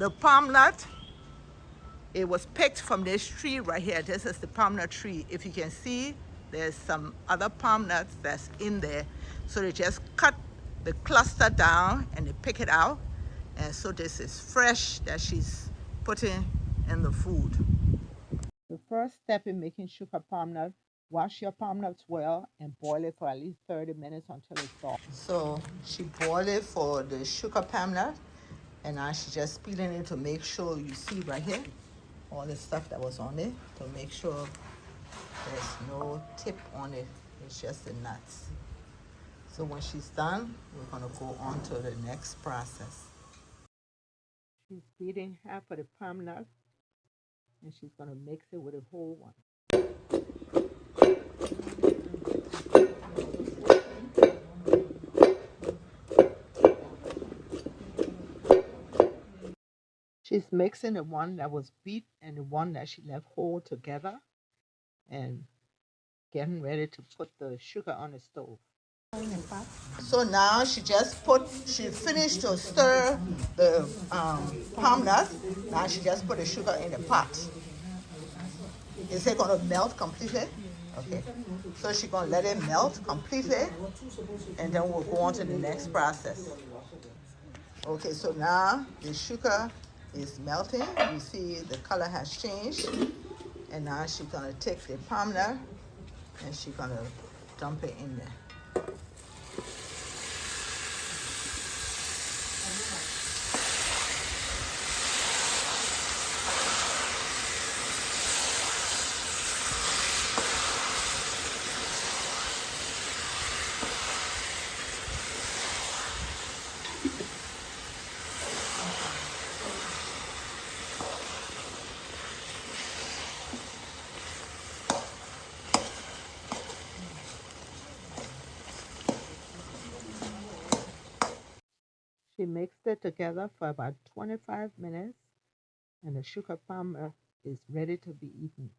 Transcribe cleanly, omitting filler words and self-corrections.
The palm nut, it was picked from this tree right here. This is the palm nut tree. If you can see, there's some other palm nuts that's in there. So they just cut the cluster down and they pick it out. And so this is fresh that she's putting in the food. The first step in making sugar palm nut, wash your palm nuts well and boil it for at least 30 minutes until it's soft. So she boiled it for the sugar palm nut, and now she's just peeling it to make sure you see right here all the stuff that was on it, to make sure there's no tip on it. It's just the nuts. So when she's done, we're going to go on to the next process. She's beating half of the palm nut, and she's going to mix it with a whole one. She's mixing the one that was beat and the one that she left whole together, and getting ready to put the sugar on the stove. So now she finished to stir the palm nut. Now she just put the sugar in the pot. Is it going to melt completely? Okay. So she's going to let it melt completely, and then we'll go on to the next process. Okay, so now the sugar is melting. You see the color has changed. And now she's going to take the palm nut and she's going to dump it in there. She mixed it together for about 25 minutes, and the sugar palm is ready to be eaten.